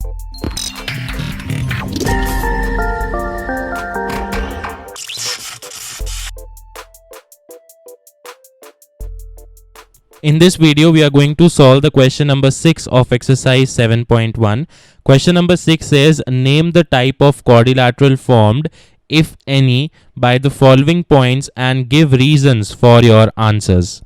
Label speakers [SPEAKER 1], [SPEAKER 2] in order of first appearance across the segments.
[SPEAKER 1] In this video, we are going to solve the question number 6 of exercise 7.1. Question number 6 says, name the type of quadrilateral formed, if any, by the following points and give reasons for your answers.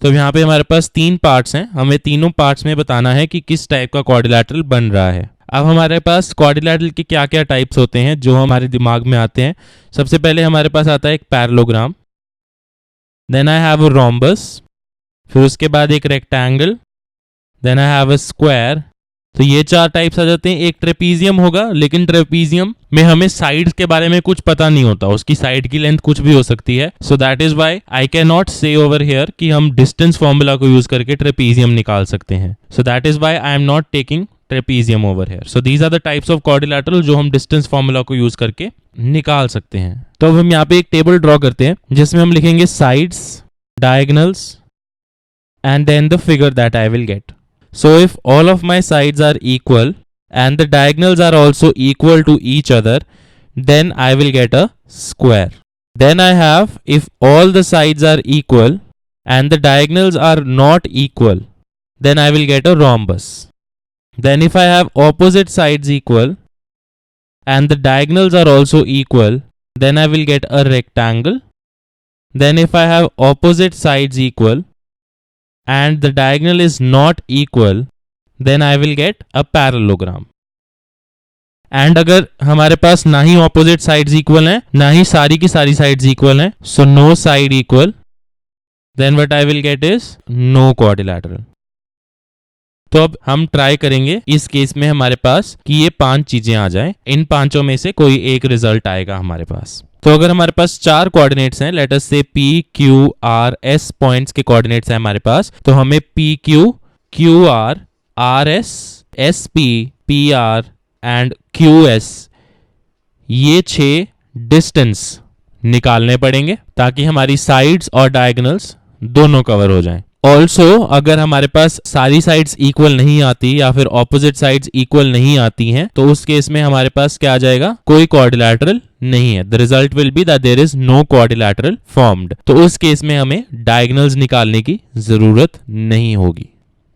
[SPEAKER 1] तो यहाँ पे हमारे पास 3 parts हैं, हमें तीनों parts में बताना है कि किस टाइप का क्वाड्रिलैटरल बन रहा है। अब हमारे पास क्वाड्रिलैटरल के क्या क्या टाइप्स होते हैं जो हमारे दिमाग में आते हैं। सबसे पहले हमारे पास आता है एक parallelogram, then I have a rhombus, फिर उसके बाद एक rectangle, then I have a square. तो ये 4 टाइप्स आ जाते हैं। एक ट्रेपीजियम होगा, लेकिन ट्रेपीजियम में हमें साइड्स के बारे में कुछ पता नहीं होता, उसकी साइड की लेंथ कुछ भी हो सकती है। So that is why I can not say over here कि हम डिस्टेंस फॉर्मूला को यूज करके ट्रेपीजियम निकाल सकते हैं। So that is why I am not taking trapezium over here. So these are the types of quadrilateral जो हम distance formula को यूज करके निकाल सकते हैं। तो अब हम यहाँ पे एक टेबल ड्रॉ करते हैं जिसमें हम लिखेंगे sides, diagonals, and then the figure that I will get. So if all of my sides are equal and the diagonals are also equal to each other, then I will get a square. Then I have, if all the sides are equal and the diagonals are not equal, then I will get a rhombus. Then if I have opposite sides equal and the diagonals are also equal, then I will get a rectangle. Then if I have opposite sides equal and the diagonal is not equal, then I will get a parallelogram. And अगर हमारे पास ना ही opposite sides equal हैं, ना ही सारी की सारी sides equal हैं, so no side equal, then what I will get is no quadrilateral. तो अब हम ट्राई करेंगे इस केस में हमारे पास कि ये 5 चीजें आ जाएं, इन 5 में से कोई एक रिजल्ट आएगा हमारे पास। तो अगर हमारे पास 4 कोऑर्डिनेट्स हैं, लेट अस से P, Q, R, S points के कोऑर्डिनेट्स हैं हमारे पास, तो हमें PQ, QR, RS, SP, PR and QS ये 6 डिस्टेंस निकालने पड़ेंगे ताकि हमारी साइड्स और डायगोनल्स दोनों कवर हो जाएं। ऑल्सो अगर हमारे पास सारी साइड्स इक्वल नहीं आती या फिर ऑपोजिट साइड्स इक्वल नहीं आती हैं, तो उस केस में हमारे पास क्या आ जाएगा, कोई क्वाड्रिलैटरल नहीं है। The result will be that there is no quadrilateral formed. तो उस केस में हमें डायगोनल्स निकालने की जरूरत नहीं होगी।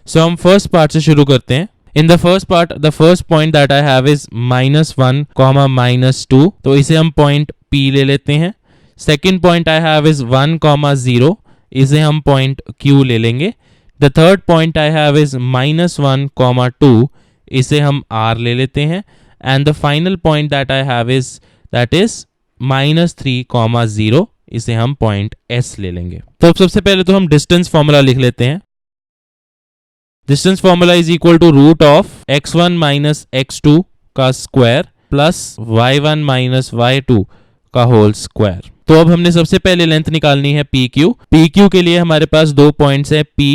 [SPEAKER 1] सो हम फर्स्ट पार्ट से शुरू करते हैं। In the first part, the first point that I have is -1, -2, तो इसे हम पॉइंट P ले लेते हैं। Second point I have is 1, 0, इसे हम पॉइंट Q ले लेंगे। The third point I have is -1, 2, इसे हम R ले लेते हैं। And the final point that I have is that is -3, 0, इसे हम पॉइंट S ले लेंगे। तो अब सबसे पहले तो हम डिस्टेंस फॉर्मूला लिख लेते हैं। Distance formula is equal to root of x1 minus x2 का square plus y1 minus y2 का होल स्क्वायर। तो अब हमने सबसे पहले लेंथ निकालनी है PQ। PQ के लिए हमारे पास 2 पॉइंट्स है P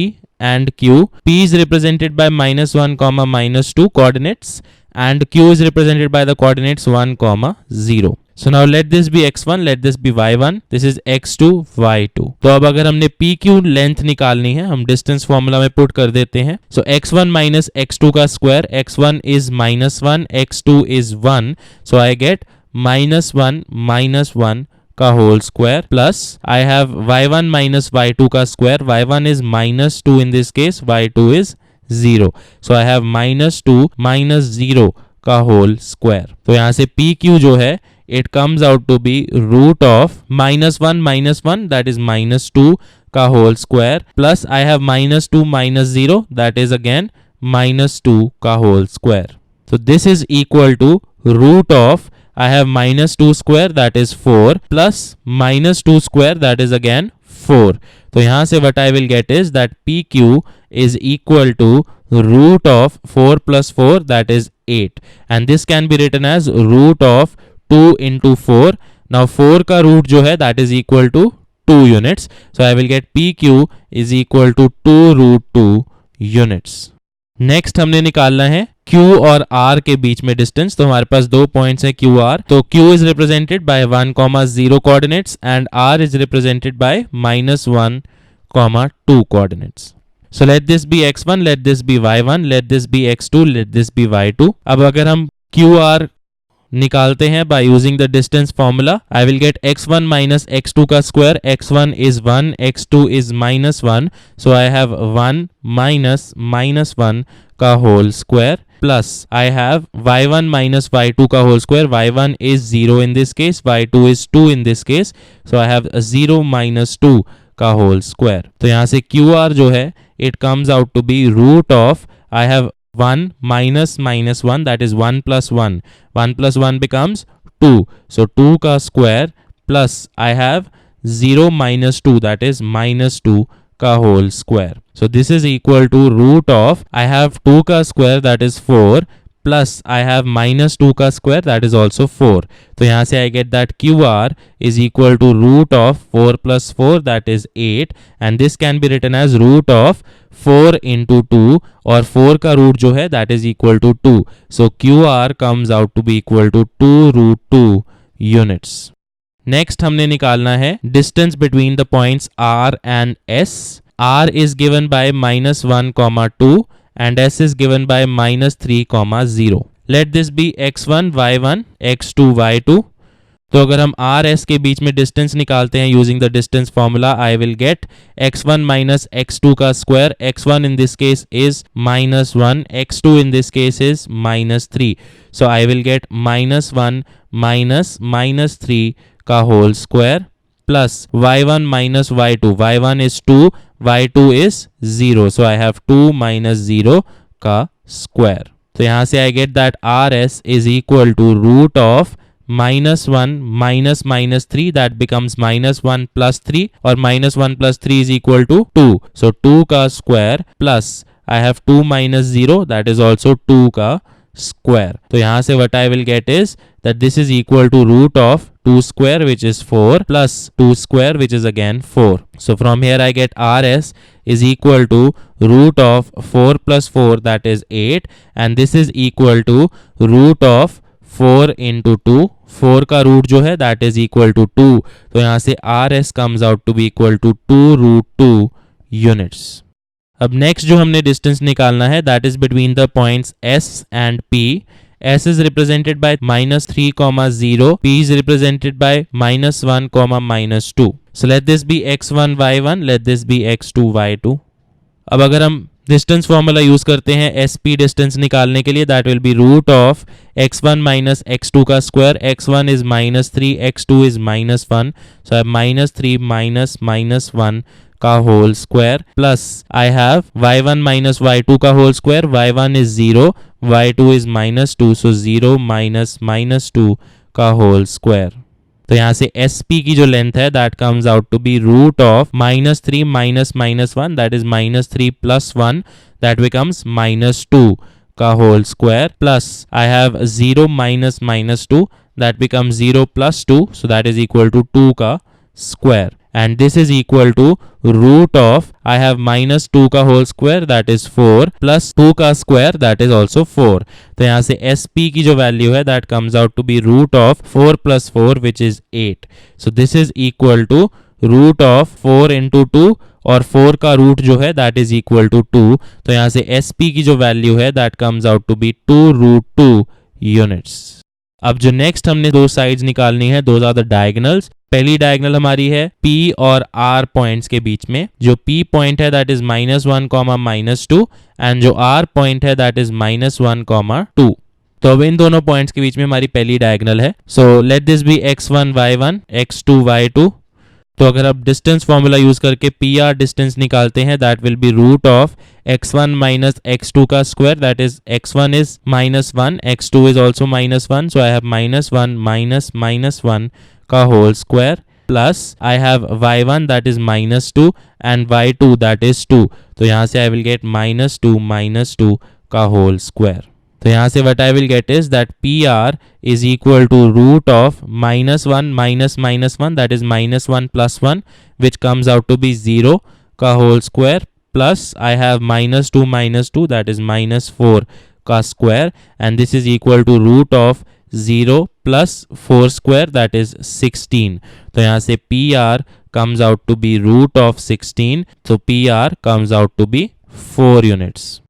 [SPEAKER 1] and Q। P is represented by -1, -2 coordinates and Q is represented by the coordinates 1, 0. So now let this be x1, let this be y1, this is x2, y2. तो अब अगर हमने PQ length निकालनी है, हम distance formula में put कर देते हैं। So x1 माइनस x2 का square, x1 is -1, x2 is 1, so I get -1 minus 1 का whole square plus I have y1 minus y2 का square, y1 is -2 in this case, y2 is 0, so I have -2 minus 0 का whole square. तो यहाँ से PQ जो है it comes out to be root of -1 minus 1 that is -2 का whole square plus I have -2 minus 0 that is again -2 का whole square. So this is equal to root of I have -2 square that is 4 plus -2 square that is again 4. तो यहाँ से what I will get is that PQ is equal to root of 4 plus 4 that is 8 and this can be written as root of 2 into 4. Now 4 का root जो है that is equal to 2 units. So I will get PQ is equal to 2 root 2 units. Next हमने निकालना है Q और R के बीच में distance. तो हमारे पास 2 पॉइंट्स है Q R। तो Q is represented bye 1, 0 coordinates and R is represented bye -1, 2 coordinates. So let this be x1, let this be y1, let this be x2, let this be y2. अब अगर हम QR निकालते हैं by using the distance formula, I will get x1 minus x2 का square. x1 is 1, x2 is minus 1, so I have 1 minus minus 1 का whole square, plus I have y1 minus y2 का whole square. y1 is 0 in this case, y2 is 2 in this case, so I have 0 minus 2 का whole square. तो यहाँ से QR जो है it comes out to be root of, I have 1 minus minus 1, that is 1 plus 1. 1 plus 1 becomes 2. So 2 ka square, plus I have 0 minus 2, that is minus 2 ka whole square. So this is equal to root of, I have 2 ka square, that is 4, plus I have minus 2 ka square, that is also 4. So यहाँ से I get that QR is equal to root of 4 plus 4, that is 8, and this can be written as root of 4 into 2, और 4 का root जो है that is equal to 2. So QR comes out to be equal to 2 root 2 units. Next हमने निकालना है distance between the points R and S. R is given by minus 1 comma 2 and S is given by minus 3 comma 0. Let this be x1 y1 x2 y2. तो अगर हम R S के बीच में distance निकालते हैं using the distance formula, I will get x1 minus x2 का square. x1 in this case is minus 1, x2 in this case is minus 3. So I will get minus 1 minus minus 3 का whole square, plus y1 minus y2. y1 is 2, y2 is 0. So I have 2 minus 0 का square. तो यहाँ से I get that R S is equal to root of minus 1 minus minus 3, that becomes minus 1 plus 3, or minus 1 plus 3 is equal to 2. So 2 ka square plus I have 2 minus 0, that is also 2 ka square. So यहाँ से what I will get is that this is equal to root of 2 square, which is 4, plus 2 square, which is again 4. So from here I get RS is equal to root of 4 plus 4, that is 8, and this is equal to root of 4 into 2. 4 का root जो है that is equal to 2. तो यहाँ से RS comes out to be equal to 2 root 2 units. अब next जो हमने distance निकालना है that is between the points S and P. S is represented by minus 3 comma 0. P is represented by minus 1 comma minus 2. So let this be x1 y1, let this be x2 y2. अब अगर हम distance formula use करते हैं SP distance निकालने के लिए, that will be root of x1 minus x2 का square. x1 is minus 3, x2 is minus 1, so I minus 3 minus minus 1 का whole square, plus I have y1 minus y2 का whole square. y1 is 0, y2 is minus 2, so 0 minus minus 2 का whole square. तो यहाँ से SP की जो length है that comes out to be root of minus 3 minus minus 1, that is minus 3 plus 1, that becomes minus 2 का whole square, plus I have 0 minus minus 2, that becomes 0 plus 2, so that is equal to 2 का square. And this is equal to root of, I have minus 2 का whole square, that is 4, plus 2 का square, that is also 4. तो यहाँ से SP की जो value है that comes out to be root of 4 plus 4, which is 8. So this is equal to root of 4 into 2, और 4 का root जो है that is equal to 2. तो यहाँ से SP की जो value है that comes out to be 2 root 2 units. अब जो नेक्स्ट हमने दो साइड्स निकालनी है, दोज आर द डायगोनल्स. पहली डायगोनल हमारी है P और R पॉइंट्स के बीच में. जो P पॉइंट है that is minus 1 comma minus 2, and जो R पॉइंट है दैट इज माइनस 1 कॉमा 2. तो अब इन दोनों पॉइंट्स के बीच में हमारी पहली डायगोनल है. So let this be x1 y1 x2 y2. तो अगर आप डिस्टेंस फॉर्मूला यूज करके PR डिस्टेंस निकालते हैं that will be root of x1 minus x2 का square, that is x1 is minus 1, x2 is also minus 1, so I have minus 1 minus minus 1 का whole square, plus I have y1 that is minus 2 and y2 that is 2. तो यहाँ से आई will get minus 2 का whole square. तो यहाँ से what I will get is that PR is equal to root of minus 1 minus minus 1, that is minus 1 plus 1, which comes out to be 0 का whole square, plus I have minus 2 that is minus 4 का square, and this is equal to root of 0 plus 4 square, that is 16. तो यहाँ से PR comes out to be root of 16, so PR comes out to be 4 units.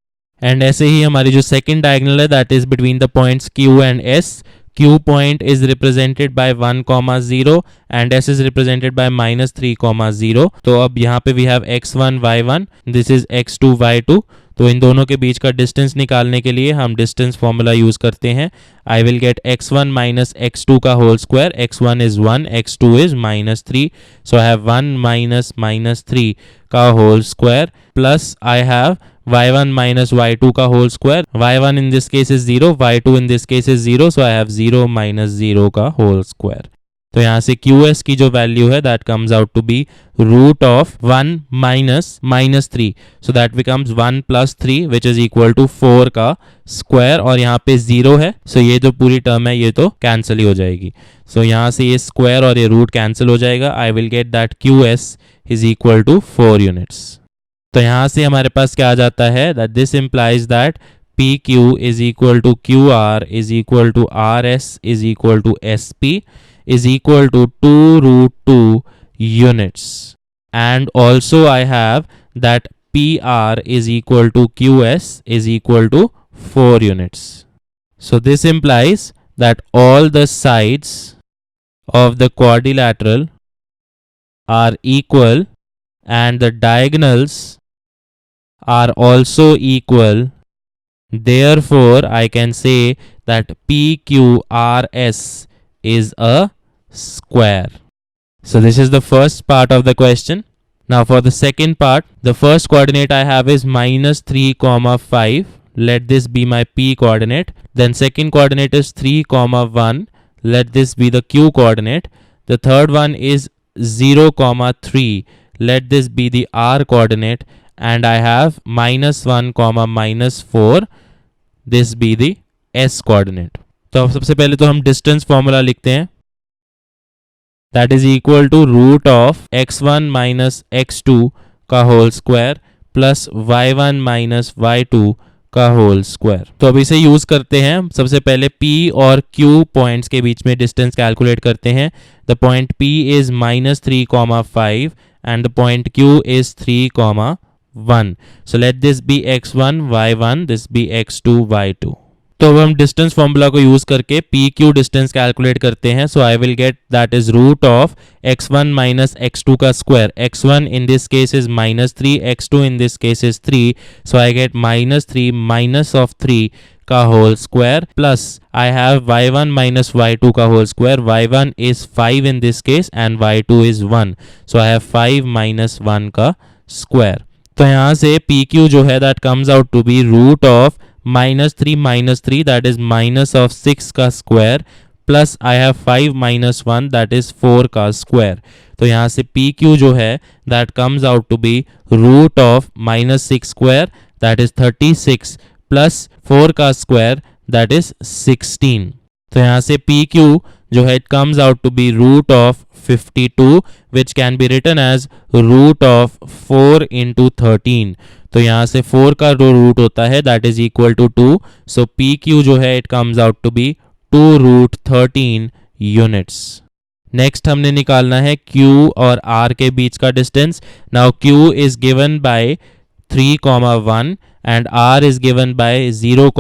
[SPEAKER 1] And ऐसे ही हमारी जो second diagonal है that is between the points Q and S. Q point is represented by 1, 0 and S is represented by -3, 0. तो अब यहाँ पे we have x1, y1, this is x2, y2. तो इन दोनों के बीच का डिस्टेंस निकालने के लिए हम डिस्टेंस फॉर्मूला यूज करते हैं. आई will get x1 minus x2 का whole square. x1 is 1, x2 is -3. So I have 1 minus -3 का whole square plus I have y1 minus y2 का whole square. y1 in this case is 0, y2 in this case is 0, so I have 0 minus 0 का whole square. तो यहाँ से QS की जो value है that comes out to be root of 1 minus -3, so that becomes 1 plus 3 which is equal to 4 का square. और यहाँ पे 0 है, सो ये जो पूरी टर्म है ये तो कैंसिल ही हो जाएगी. सो यहाँ से ये स्क्वायर और ये रूट कैंसिल हो जाएगा. I will get that QS is equal to 4 units. तो यहाँ से हमारे पास क्या आ जाता है that this implies that PQ is equal to QR is equal to RS is equal to SP is equal to 2√2 units. And also I have that PR is equal to QS is equal to 4 units. So this implies that all the sides of the quadrilateral are equal and the diagonals are also equal. Therefore, I can say that PQRS is a square. So this is the first part of the question. Now for the second part, the first coordinate I have is -3, 5. Let this be my P coordinate. Then second coordinate is 3, 1. Let this be the Q coordinate. The third one is 0, 3. Let this be the R coordinate. And I have -1, -4. This be the S coordinate. तो सबसे पहले तो हम distance formula लिखते हैं. That is equal to root of x1 minus x2 का whole square plus y1 minus y2 का whole square. तो अब इसे यूज करते हैं. सबसे पहले P और Q पॉइंट्स के बीच में डिस्टेंस कैलकुलेट करते हैं. The point P is -3, 5 and the point Q is 3, 1. So let this be x1, y1, this be x2, y2. तो अब हम डिस्टेंस फॉर्मूला को यूज करके PQ डिस्टेंस कैलकुलेट करते हैं. So I will get that is root of x1 minus x2 का square. x1 in this case is -3, x2 in this case is 3. So I get -3 minus of 3 का whole square plus I have y1 minus y2 का whole square. y1 is 5 in this case and y2 is 1. So I have 5 minus 1 का square. तो यहाँ से PQ जो है that comes out to be root of -3 that is minus of 6 का square plus I have 5 minus 1 that is 4 का square. तो यहाँ से PQ जो है that comes out to be root of -6 square that is 36 plus 4 का square that is 16. तो यहाँ से PQ जो है it comes out to be root of 52 which can be written as root of 4 into 13. तो यहाँ से 4 का जो रूट होता है that is equal to 2. So PQ जो है it comes out to be 2√13 units. Next हमने निकालना है Q और R के बीच का distance. Now Q is given by 3, 1 and R is given by 0,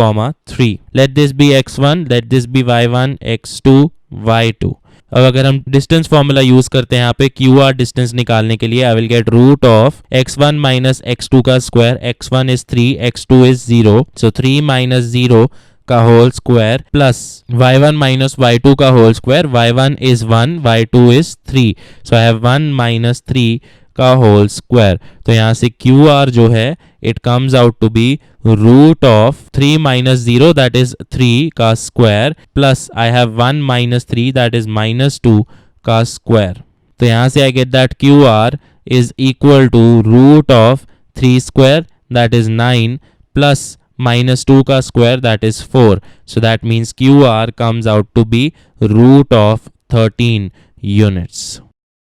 [SPEAKER 1] 3. Let this be x1, let this be y1, x2, y2. अब अगर हम डिस्टेंस फॉर्मूला यूज करते हैं यहाँ पे QR डिस्टेंस निकालने के लिए, I will get root of x1 minus x2 का square. x1 is 3, x2 is 0, so 3 minus 0 का whole square plus y1 minus y2 का whole square. y1 is 1, y2 is 3, so I have 1 minus 3 का whole square. तो यहाँ से QR जो है it comes out to be root of 3 minus 0 that is 3 का square plus I have 1 minus 3 that is -2 का square. तो यहाँ से I get that QR is equal to root of 3 square that is 9 plus -2 का square that is 4. So that means QR comes out to be root of 13 units.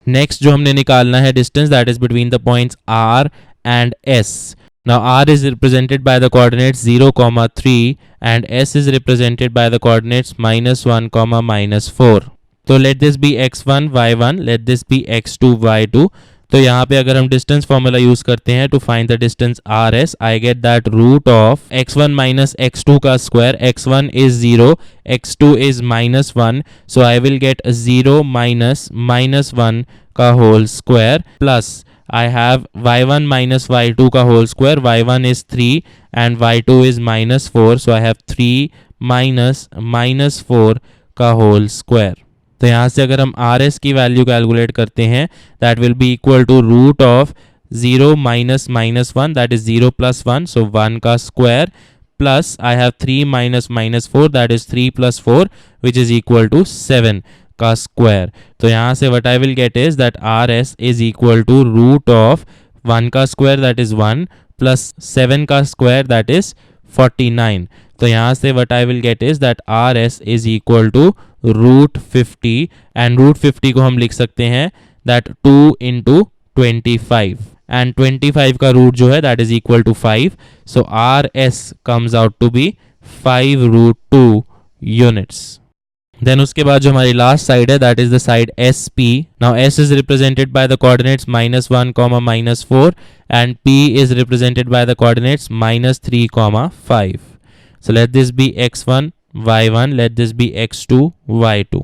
[SPEAKER 1] Next जो हमने निकालना है distance that is between the points R and S. Now R is represented by the coordinates 0, 3 and S is represented by the coordinates -1, -4. So let this be x1, y1, let this be x2, y2. तो यहाँ पे अगर हम distance formula use करते हैं to find the distance R S, I get that root of x1 minus x2 का square, x1 is 0, x2 is -1, so I will get 0 minus -1 का whole square plus I have y1 minus y2 का whole square, y1 is 3 and y2 is -4, so I have 3 minus -4 का whole square. तो यहाँ से अगर हम RS की value calculate करते हैं, that will be equal to root of 0 minus -1, that is 0 plus 1, so 1 का square, plus I have 3 minus -4, that is 3 plus 4, which is equal to 7 का स्क्वायर. तो यहाँ से what I will get is that RS is equal to root of 1 का square that is 1 plus 7 का square that is 49. तो यहाँ से what I will get is that RS is equal to root 50 and root 50 को हम लिख सकते हैं that 2 into 25 and 25 का रूट जो है that is equal to 5. So RS comes out to be 5 root 2 units. Then उसके बाद जो हमारी लास्ट साइड है that is the side S P. Now S is represented by the coordinates -1, -4 and P is represented by the coordinates -3, 5. So let this be x1 y1, let this be x2 y2.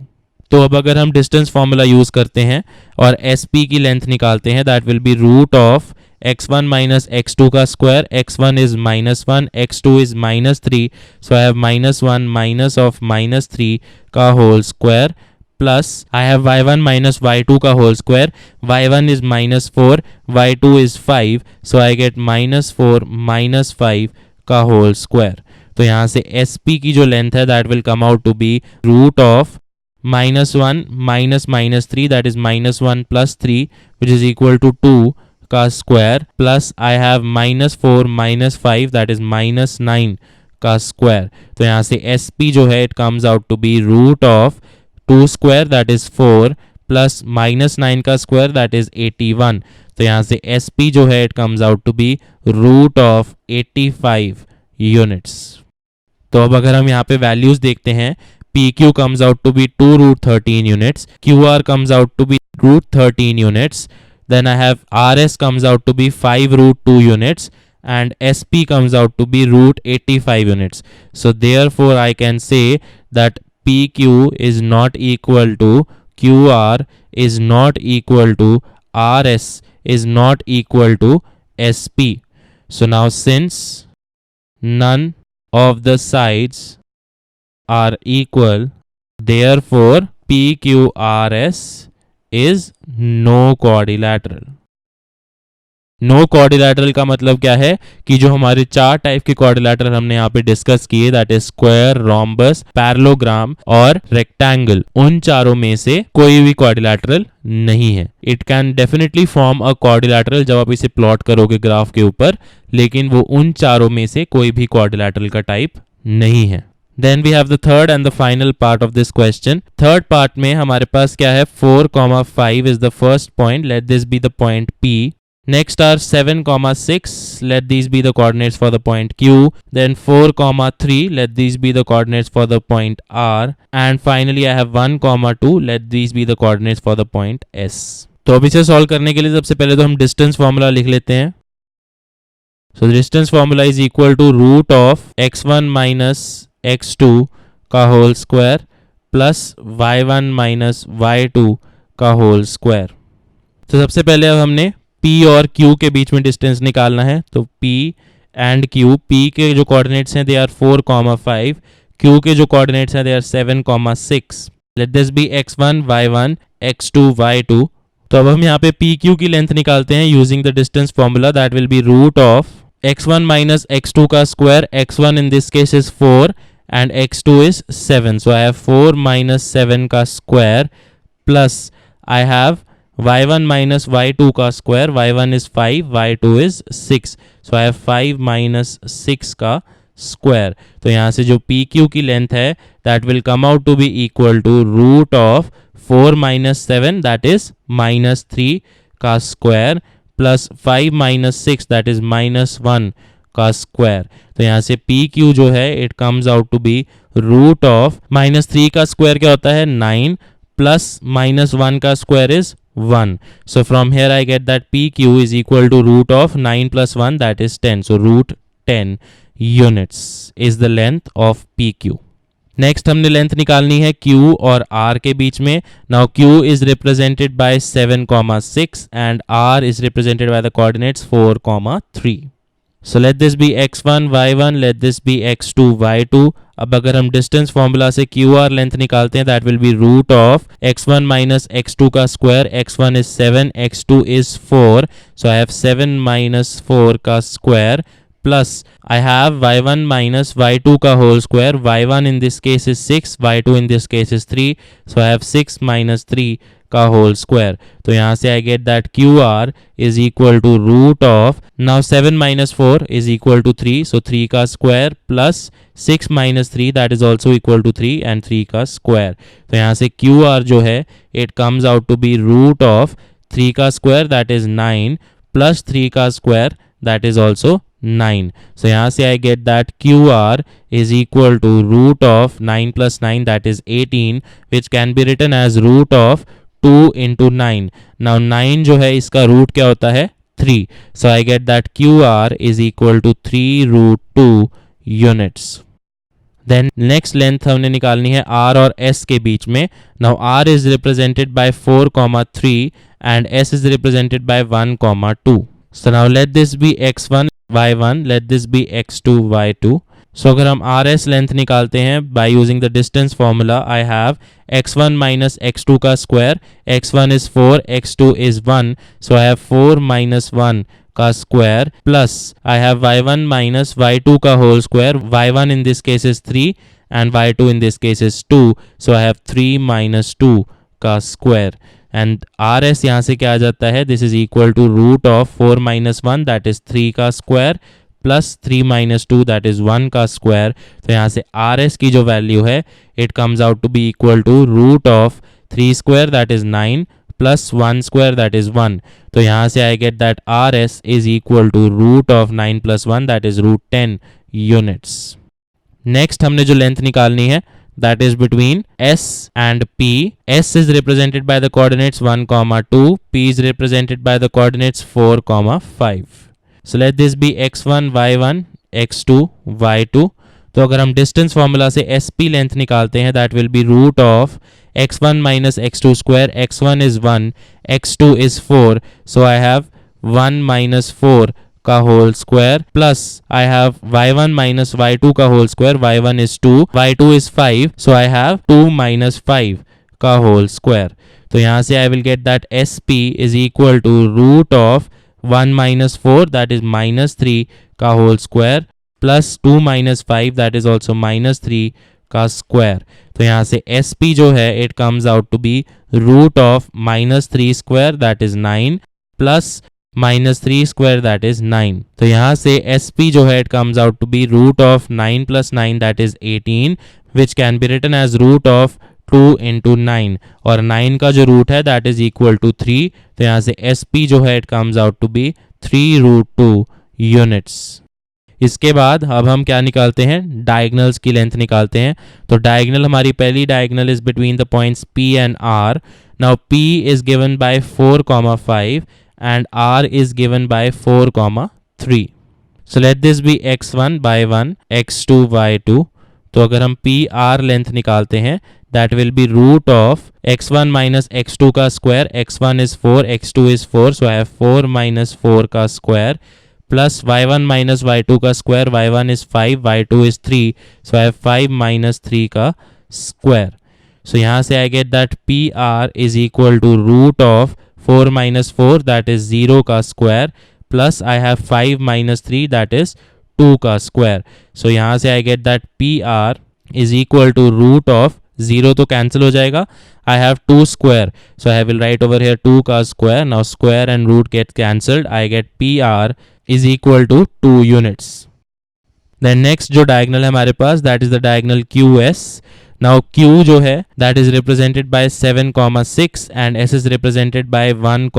[SPEAKER 1] तो अब अगर हम distance formula use करते हैं और S P की length निकालते हैं that will be root of x1 minus x2 का square, x1 is -1, x2 is -3, so I have -1 minus of -3 का whole square plus I have y1 minus y2 का whole square, y1 is -4, y2 is 5, so I get -4 minus 5 का whole square. तो यहाँ से SP की जो length है that will come out to be root of -1 minus -3 that is -1 plus 3 which is equal to 2 का square plus I have -4 -5 that is -9 का square. तो यहाँ से एस पी जो है it comes out to be root of 2 square that is 4 plus -9 का square that is 81. तो यहाँ से एस पी जो है it comes out to be root of 85 units. तो अब अगर हम यहाँ पे वैल्यूज देखते हैं, PQ comes out to be 2 root 13 units, QR comes out to be root 13 units, then I have RS comes out to be 5 root 2 units and SP comes out to be root 85 units. So therefore I can say that PQ is not equal to QR is not equal to RS is not equal to SP. So now since none of the sides are equal, therefore PQRS is no quadrilateral. No quadrilateral का मतलब क्या है कि जो हमारे 4 type के quadrilateral हमने यहाँ पे डिस्कस किए that is square, rhombus, parallelogram और रेक्टेंगल, उन चारों में से कोई भी क्वाड्रिलैटरल नहीं है. It can definitely form a quadrilateral जब आप इसे प्लॉट करोगे ग्राफ के ऊपर, लेकिन वो उन चारों में से कोई भी क्वाड्रिलैटरल का टाइप नहीं है. Then we have the third and the final part of this question. Third part में हमारे पास क्या है 4,5 is the first point. Let this be the point P. Next are 7,6. Let these be the coordinates for the point Q. Then 4,3. Let these be the coordinates for the point R. And finally I have 1,2. Let these be the coordinates for the point S. तो अब इसे solve करने के लिए सबसे पहले तो हम डिस्टेंस फॉर्मूला लिख लेते हैं. So the distance formula is equal to root of x1 minus x2 का whole square plus y1 minus y2 का होल स्क्वायर. तो सबसे पहले अब हमने P और Q के बीच में डिस्टेंस निकालना है. तो P एंड Q, P के जो कोऑर्डिनेट्स हैं दे आर 4,5, Q के जो कोऑर्डिनेट्स हैं they are 7,6. Let this be x1 y1 x2 y2. तो अब हम यहाँ पे PQ की लेंथ निकालते हैं using the distance formula that will be root of x1 minus x2 का square, x1 in this case is 4 and x2 is 7, so I have 4 minus 7 का square plus I have y1 minus y2 का square, y1 is 5, y2 is 6, so I have 5 minus 6 का square. तो यहाँ से जो PQ की length है that will come out to be equal to root of 4 minus 7 that is minus 3 का square plus 5 minus 6 that is -1 का square. तो यहाँ से PQ जो है it comes out to be -3 का स्क्वायर क्या होता है 9 प्लस -1 का square is 1. So from here I get that PQ is equal to root of 9 plus 1, that is 10. So root 10 units is the length of PQ. Next हमने length निकालनी है Q और R के बीच में. Now Q is represented by 7,6 and R is represented by the coordinates 4,3. So let this be x1 y1, let this be x2 y2. अब अगर हम distance formula से QR लेंथ निकालते हैं, that will be root of x1 minus x2 का square. x1 is 7, x2 is 4, so I have 7 minus 4 का square plus I have y1 minus y2 का whole square. y1 in this case is 6, y2 in this case is 3, so I have 6 minus 3 का whole square. तो यहाँ से I get that QR is equal to root of, now 7 minus 4 is equal to 3, so 3 का square plus 6 minus 3 that is also equal to 3 and 3 का square. तो यहाँ से QR जो है it comes out to be root of 3 का square that is 9 plus 3 का square that is also 9. So यहाँ से I get that QR is equal to root of 9 plus 9 that is 18, which can be written as root of 2 into 9. Now 9 जो है इसका root क्या होता है 3. So I get that QR is equal to 3 root 2 units. Then next length हमने निकालनी है R और S के बीच में. Now R is represented by 4,3 and S is represented by 1,2. So now let this be x1 y1, let this be x2 y2. So अगर हम RS length निकालते हैं by using the distance formula, I have x1 minus x2 का square. x1 is 4, x2 is 1, so I have 4 minus 1 का square plus I have y1 minus y2 का whole square. y1 in this case is 3 and y2 in this case is 2, so I have 3 minus 2 का square. And RS यहाँ से क्या आ जाता है, this is equal to root of 4 minus 1 that is 3 का square plus 3 minus 2 that is 1 का square. तो यहाँ से RS की जो वैल्यू है it comes out to be equal to root of 3 square that is 9 plus 1 square that is 1. तो यहाँ से I get that RS is equal to root of 9 plus 1 that is root 10 units. Next हमने जो length निकालनी है that is between S and P. S is represented by the coordinates 1, 2. P is represented by the coordinates 4, 5. So let this be x1 y1, x2 y2. तो अगर हम distance formula से SP length निकालते हैं, that will be root of x1 minus x2 square. x1 is 1, x2 is 4, so I have 1 minus 4 का whole square plus I have y1 minus y2 का whole square. y1 is 2, y2 is 5, so I have 2 minus 5 का whole square. तो यहाँ से I will get that SP is equal to root of 1 minus 4 that is minus 3 का whole square plus 2 minus 5 that is also minus 3 का square. तो यहाँ से SP जो है it comes out to be root of minus 3 square that is 9 plus minus 3 square that is 9. तो यहाँ से SP जो है it comes out to be root of 9 plus 9 that is 18, which can be written as root of 2 into 9 और 9 का जो root है that is equal to 3. तो यहाँ से SP जो है it comes out to be 3 root 2 units. इसके बाद अब हम क्या निकालते हैं, डायगनल्स की लेंथ निकालते हैं. तो डायगनल हमारी पहली diagonal is between the points P and R. Now P is given bye 4, 5 and R is given by 4, 3. So let this be x1 by 1, x2 by 2. तो अगर हम PR लेंथ निकालते हैं that will be root of x1 minus x2 का square. x1 is 4, x2 is 4, so I have 4 minus 4 का square plus y1 minus y2 का square. y1 is 5, y2 is 3, so I have 5 minus 3 का square. So यहाँ से I get that PR is equal to root of 4 minus 4 that is 0 का square plus I have 5 minus 3 that is 2 का square. So यहाँ से I get that PR is equal to root of 0 तो cancel हो जाएगा. I have 2 square, so I will write over here 2 का square. Now square and root get cancelled. I get PR is equal to 2 units. Then next जो diagonal है हमारे पास that is the diagonal QS. Now Q जो है that is represented by 7, 6 and S is represented by 1,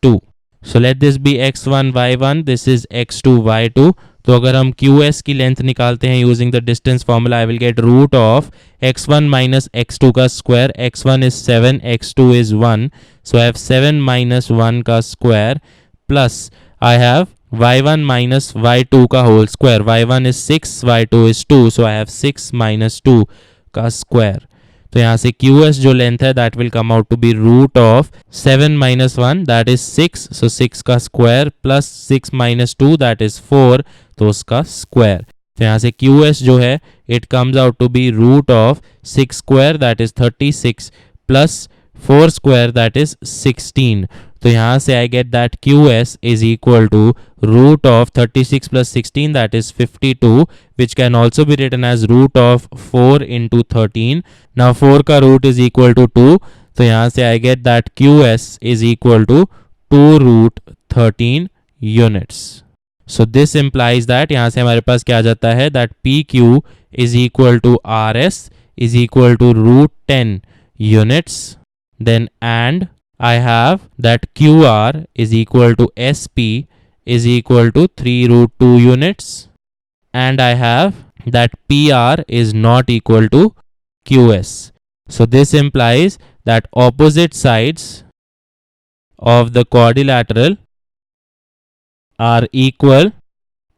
[SPEAKER 1] 2. So let this be x1 y1, this is x2 y2. तो अगर हम QS की length निकालते हैं using the distance formula, I will get root of x1 minus x2 का square. x1 is 7, x2 is 1, so I have 7 minus 1 का square plus I have y1 minus y2 का whole square. y1 is 6, y2 is 2, so I have 6 minus 2 का square. तो यहाँ से QS जो length है that will come out to be root of 7 minus 1 that is 6, so 6 का square plus 6 minus 2 that is 4, तो उसका स्क्वायर. तो यहाँ से QS जो है it comes out to be root of 6 square that is 36 plus 4 square that is 16. तो यहाँ से I get that QS is equal to root of 36 plus 16 that is 52, which can also be written as root of 4 into 13. Now 4 का root is equal to 2, तो यहाँ से I get that QS is equal to 2 root 13 units. So this implies that यहाँ से हमारे पास क्या आ जाता है that PQ is equal to RS is equal to root 10 units. Then and I have that QR is equal to SP is equal to 3 root 2 units, and I have that PR is not equal to QS. So this implies that opposite sides of the quadrilateral are equal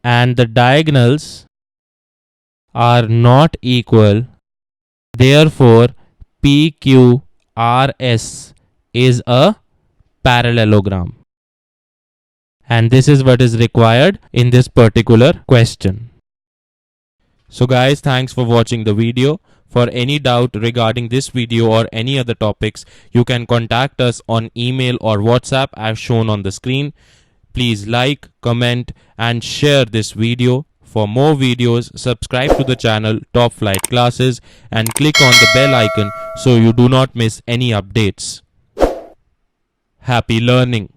[SPEAKER 1] and the diagonals are not equal. Therefore, PQRS is a parallelogram. And this is what is required in this particular question. So guys, thanks for watching the video. For any doubt regarding this video or any other topics, you can contact us on email or WhatsApp as shown on the screen. Please like, comment and share this video. For more videos, subscribe to the channel Top Flight Classes and click on the bell icon so you do not miss any updates. Happy learning!